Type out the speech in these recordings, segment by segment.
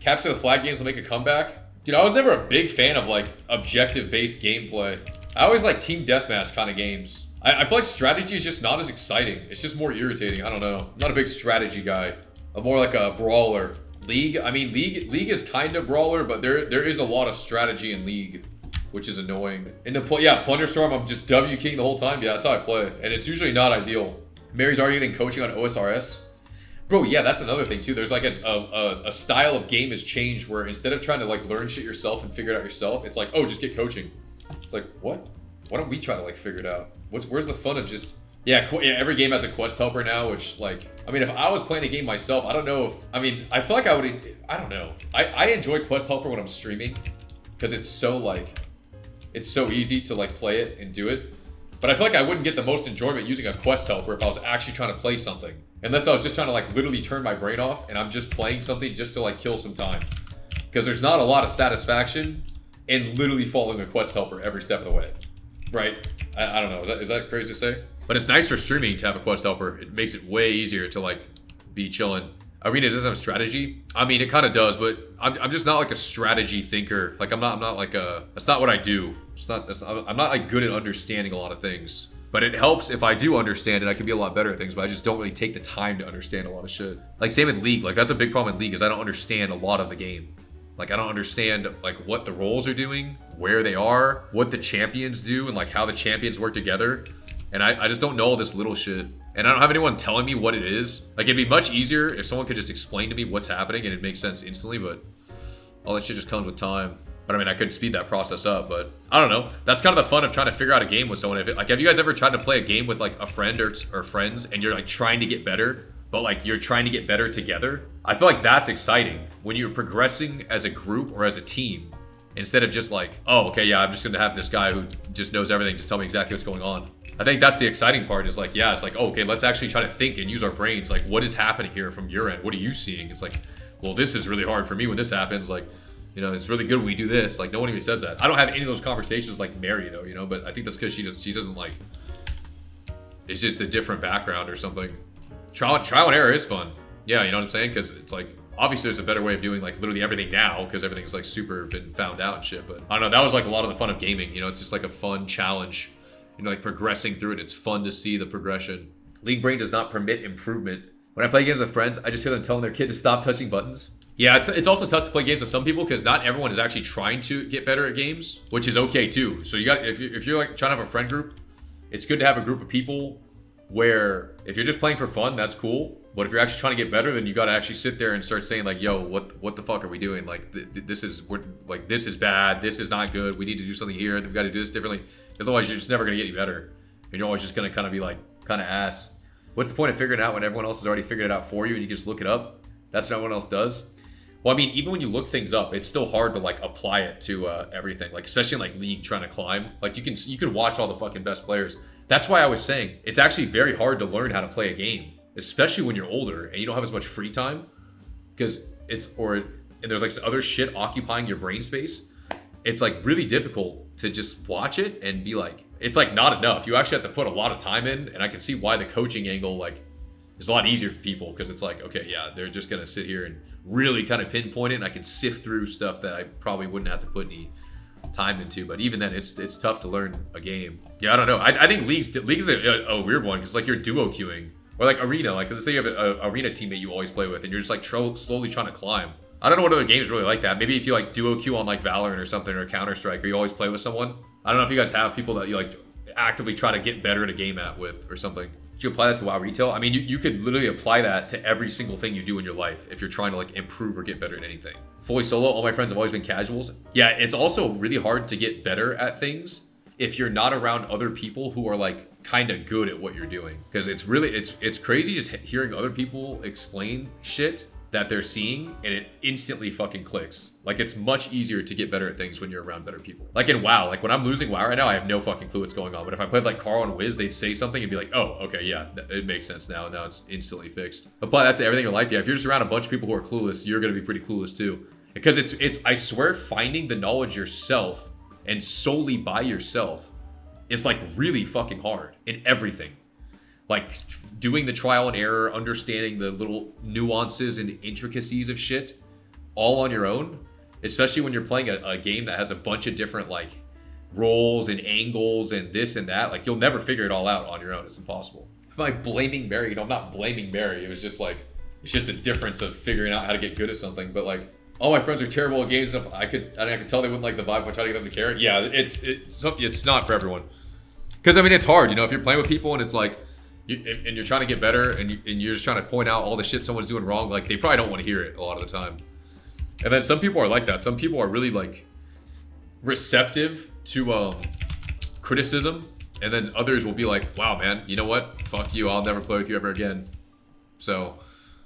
Capture the flag games will make a comeback. Dude, I was never a big fan of like objective-based gameplay. I always like team deathmatch kind of games. I feel like strategy is just not as exciting. It's just more irritating. I don't know. I'm not a big strategy guy. I'm more like a brawler. League, I mean, League is kind of brawler, but there is a lot of strategy in League, which is annoying. In the Plunderstorm, I'm just W king the whole time. Yeah, that's how I play, and it's usually not ideal. Mary's already getting coaching on OSRS. Bro, yeah, that's another thing too. There's like a style of game has changed where instead of trying to like learn shit yourself and figure it out yourself, it's like, oh, just get coaching. It's like, what? Why don't we try to like figure it out? Where's the fun of just... Yeah, every game has a quest helper now, which like, I mean, if I was playing a game myself, I don't know if, I mean, I feel like I would, I don't know. I enjoy quest helper when I'm streaming because it's so like, it's so easy to like play it and do it. But I feel like I wouldn't get the most enjoyment using a quest helper if I was actually trying to play something. Unless I was just trying to like literally turn my brain off and I'm just playing something just to like kill some time. Because there's not a lot of satisfaction in literally following a quest helper every step of the way. Right? I don't know, is that crazy to say? But it's nice for streaming to have a quest helper. It makes it way easier to like be chilling. Arena doesn't have strategy. I mean, it kind of does, but I'm just not like a strategy thinker. Like I'm not like a. That's not what I do. I'm not like good at understanding a lot of things. But it helps if I do understand it. I can be a lot better at things, but I just don't really take the time to understand a lot of shit. Like same with League. Like that's a big problem in League is I don't understand a lot of the game. Like I don't understand like what the roles are doing, where they are, what the champions do, and like how the champions work together. And I just don't know all this little shit. And I don't have anyone telling me what it is. Like, it'd be much easier if someone could just explain to me what's happening and it makes sense instantly, but all that shit just comes with time. But I mean, I could speed that process up, but I don't know. That's kind of the fun of trying to figure out a game with someone. Like, have you guys ever tried to play a game with, like, a friend or friends and you're, like, trying to get better, but, like, you're trying to get better together? I feel like that's exciting when you're progressing as a group or as a team. Instead of just like, oh, okay, yeah, I'm just gonna have this guy who just knows everything, just tell me exactly what's going on. I think that's the exciting part is like, yeah, it's like, oh, okay, let's actually try to think and use our brains. Like, what is happening here from your end? What are you seeing? It's like, well, this is really hard for me when this happens. Like, you know, it's really good when we do this. Like, no one even says that. I don't have any of those conversations like Mary though, you know, but I think that's because she doesn't like, it's just a different background or something. Trial and error is fun. Yeah, you know what I'm saying? Because it's like, obviously there's a better way of doing like literally everything now because everything's like super been found out and shit, but I don't know, that was like a lot of the fun of gaming, you know, it's just like a fun challenge, you know, like progressing through it. It's fun to see the progression. League brain does not permit improvement. When I play games with friends, I just hear them telling their kid to stop touching buttons. Yeah, it's also tough to play games with some people because not everyone is actually trying to get better at games, which is okay too. So you got, if you're like trying to have a friend group, it's good to have a group of people where if you're just playing for fun, that's cool. But if you're actually trying to get better, then you got to actually sit there and start saying like, yo, what the fuck are we doing? Like, this is bad. This is not good. We need to do something here. We've got to do this differently. Otherwise, you're just never going to get any better. And you're always just going to kind of be like, kind of ass. What's the point of figuring it out when everyone else has already figured it out for you and you just look it up? That's what everyone else does. Well, I mean, even when you look things up, it's still hard to like apply it to everything. Like, especially in like League trying to climb. Like you can watch all the fucking best players. That's why I was saying it's actually very hard to learn how to play a game. Especially when you're older and you don't have as much free time because and there's like other shit occupying your brain space. It's like really difficult to just watch it and be like, it's like not enough. You actually have to put a lot of time in, and I can see why the coaching angle like is a lot easier for people because it's like, okay, yeah, they're just gonna sit here and really kind of pinpoint it and I can sift through stuff that I probably wouldn't have to put any time into. But even then, it's tough to learn a game. Yeah, I don't know. I think League is a weird one because like you're duo queuing. Or like Arena, like let's say you have an Arena teammate you always play with and you're just like slowly trying to climb. I don't know what other games really like that. Maybe if you like duo queue on like Valorant or something or Counter-Strike or you always play with someone. I don't know if you guys have people that you like actively try to get better at a game at with or something. Did you apply that to WoW Retail? I mean, you could literally apply that to every single thing you do in your life if you're trying to like improve or get better at anything. Fully solo, all my friends have always been casuals. Yeah, it's also really hard to get better at things if you're not around other people who are like kind of good at what you're doing, because it's crazy just hearing other people explain shit that they're seeing and it instantly fucking clicks. Like it's much easier to get better at things when you're around better people. Like in WoW, like when I'm losing WoW right now, I have no fucking clue what's going on. But if I played like Carl and Wiz, they'd say something and be like, oh, okay, yeah, it makes sense now. Now it's instantly fixed. Apply that to everything in your life. Yeah, if you're just around a bunch of people who are clueless, you're gonna be pretty clueless too. Because it's I swear finding the knowledge yourself and solely by yourself is like really fucking hard in everything. Like doing the trial and error, understanding the little nuances and intricacies of shit all on your own, especially when you're playing a game that has a bunch of different like roles and angles and this and that, like you'll never figure it all out on your own. It's impossible. I'm like blaming Mary. You know, I'm not blaming Mary. It was just like, it's just a difference of figuring out how to get good at something. But like, all my friends are terrible at games. And I could tell they wouldn't like the vibe if I tried to get them to care. Yeah, it's not for everyone. Because I mean, it's hard. You know, if you're playing with people and it's like, and you're trying to get better and you're just trying to point out all the shit someone's doing wrong, like they probably don't want to hear it a lot of the time. And then some people are like that. Some people are really like receptive to criticism, and then others will be like, wow man, you know what, fuck you, I'll never play with you ever again. So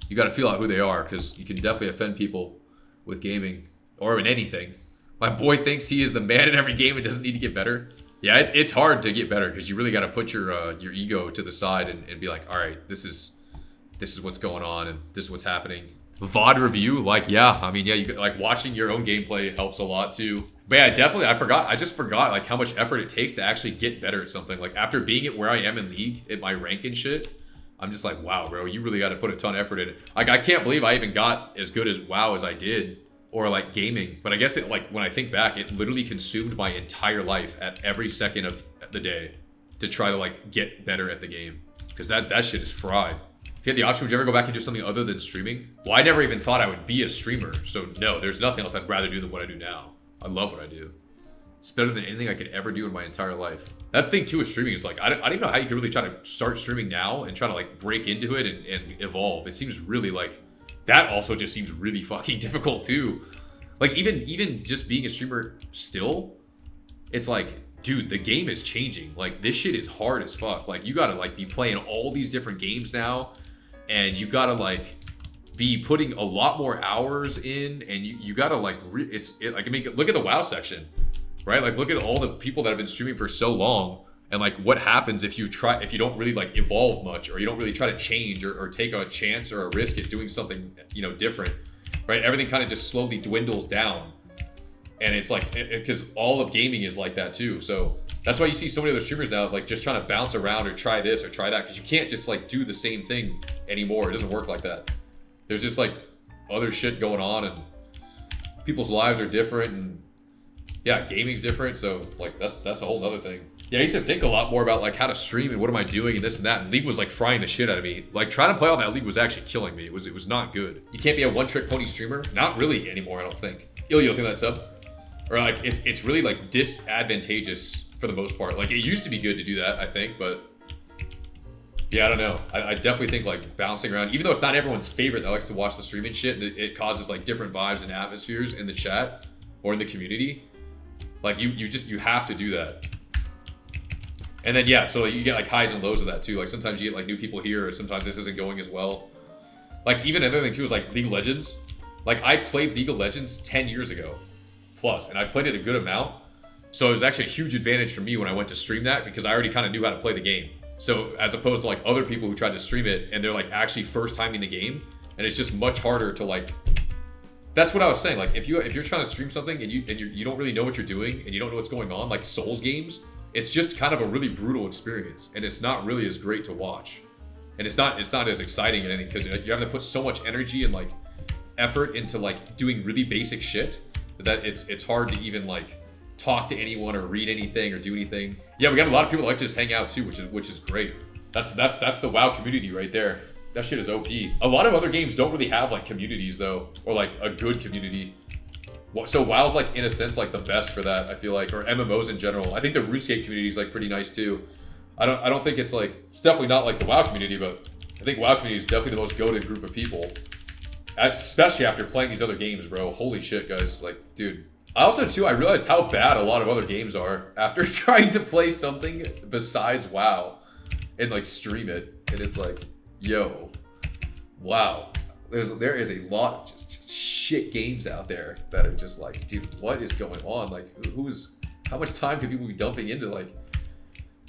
you got to feel out who they are, because you can definitely offend people with gaming or in anything. My boy thinks he is the man in every game and doesn't need to get better. Yeah, it's hard to get better, because you really got to put your ego to the side and be like, all right, this is what's going on and this is what's happening. VOD review, like, yeah, I mean, yeah, you like watching your own gameplay helps a lot too. But yeah, definitely, I just forgot like how much effort it takes to actually get better at something. Like after being at where I am in League, at my rank and shit, I'm just like, wow, bro, you really got to put a ton of effort in it. Like I can't believe I even got as good as WoW as I did, or like gaming. But I guess it, like when I think back, it literally consumed my entire life at every second of the day to try to like get better at the game, because that shit is fried. If you had the option, would you ever go back and do something other than streaming? Well, I never even thought I would be a streamer, so no, there's nothing else I'd rather do than what I do now. I love what I do. It's better than anything I could ever do in my entire life. That's the thing too with streaming, is like, I don't even know how you can really try to start streaming now and try to like break into it and evolve. It seems really like, that also just seems really fucking difficult too. Like even just being a streamer still, it's like, dude, the game is changing. Like this shit is hard as fuck. Like you gotta like be playing all these different games now, and you gotta like be putting a lot more hours in, and you gotta like like I mean, look at the WoW section, right? Like look at all the people that have been streaming for so long, and like what happens if you don't really like evolve much, or you don't really try to change or take a chance or a risk at doing something, you know, different, right? Everything kind of just slowly dwindles down. And it's like, because all of gaming is like that too. So that's why you see so many other streamers now like just trying to bounce around or try this or try that, because you can't just like do the same thing anymore. It doesn't work like that. There's just like other shit going on, and people's lives are different, and yeah, gaming's different. So like that's a whole nother thing. Yeah, I used to think a lot more about like how to stream and what am I doing and this and that. And League was like frying the shit out of me. Like trying to play all that League was actually killing me. It was not good. You can't be a one-trick pony streamer. Not really anymore, I don't think. Ilyo, think that's up. Or like it's really like disadvantageous for the most part. Like it used to be good to do that, I think, but yeah, I don't know. I definitely think like bouncing around, even though it's not everyone's favorite that likes to watch the stream and shit, it causes like different vibes and atmospheres in the chat or in the community. Like you have to do that. And then yeah, so you get like highs and lows of that too. Like sometimes you get like new people here, or sometimes this isn't going as well. Like even another thing too is like League of Legends. Like I played League of Legends 10 years ago. Plus, and I played it a good amount, so it was actually a huge advantage for me when I went to stream that, because I already kind of knew how to play the game. So as opposed to like other people who tried to stream it and they're like actually first timing the game, and it's just much harder to like. That's what I was saying. Like if you're trying to stream something and you don't really know what you're doing and you don't know what's going on, like Souls games, it's just kind of a really brutal experience, and it's not really as great to watch, and it's not as exciting or anything, because you have to put so much energy and like effort into like doing really basic shit that it's hard to even like talk to anyone or read anything or do anything. Yeah, we got a lot of people that like to just hang out too, which is great. That's the WoW community right there. That shit is OP. A lot of other games don't really have like communities though, or like a good community. So WoW's like in a sense like the best for that, I feel like, or MMOs in general. I think the RuneScape community is like pretty nice too. I don't think it's like, it's definitely not like the WoW community, but I think WoW community is definitely the most goated group of people. Especially after playing these other games, bro. Holy shit, guys. Like, dude. I also, too, I realized how bad a lot of other games are after trying to play something besides WoW and, like, stream it. And it's like, yo, wow. There is a lot of just shit games out there that are just like, dude, what is going on? Like, how much time can people be dumping into, like,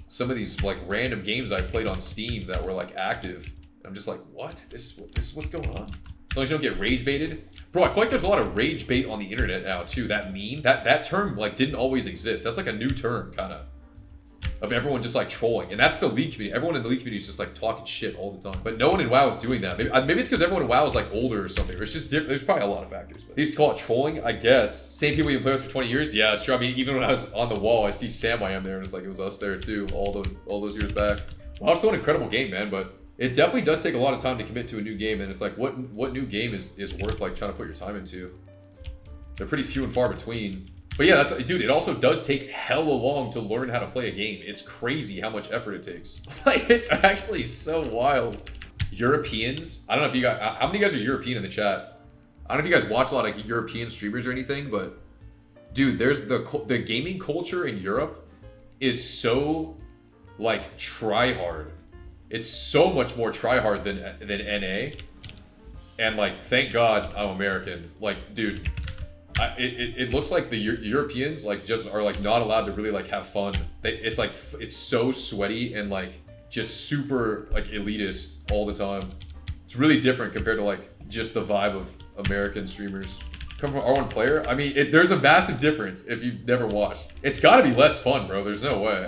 some of these, like, random games I've played on Steam that were, like, active? I'm just like, what? This is what's going on? As long as you don't get rage baited. Bro, I feel like there's a lot of rage bait on the internet now too. That meme, that term like didn't always exist. That's like a new term, kind of. of everyone just like trolling. And that's the league community. Everyone in the league community is just like talking shit all the time. But no one in WoW is doing that. Maybe it's because everyone in WoW is like older or something. Or it's just different. There's probably a lot of factors. But they used to call it trolling, I guess. Same people you play with for 20 years? Yeah, it's true. I mean, even when I was on the wall, I see Sam I am there, and it's like it was us there too, all those years back. WoW's still an incredible game, man, but it definitely does take a lot of time to commit to a new game, and it's like what new game is worth like trying to put your time into? They're pretty few and far between. But yeah, dude, it also does take hella long to learn how to play a game. It's crazy how much effort it takes. Like, it's actually so wild. Europeans, I don't know if you guys, how many guys are European in the chat? I don't know if you guys watch a lot of European streamers or anything, but dude, there's the gaming culture in Europe is so like try hard. It's so much more try hard than NA. And like, thank God I'm American. Like, dude, it looks like the Europeans like just are like not allowed to really like have fun. It's like it's so sweaty and like just super like elitist all the time. It's really different compared to like just the vibe of American streamers. Come from R1 player? I mean, there's a massive difference if you've never watched. It's got to be less fun, bro. There's no way.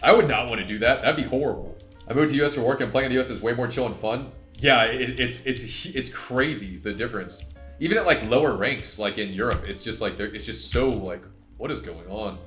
I would not want to do that. That'd be horrible. I moved to US for work and playing in the US is way more chill and fun. Yeah, it's crazy the difference. Even at like lower ranks, like in Europe, it's just like it's just so like, what is going on?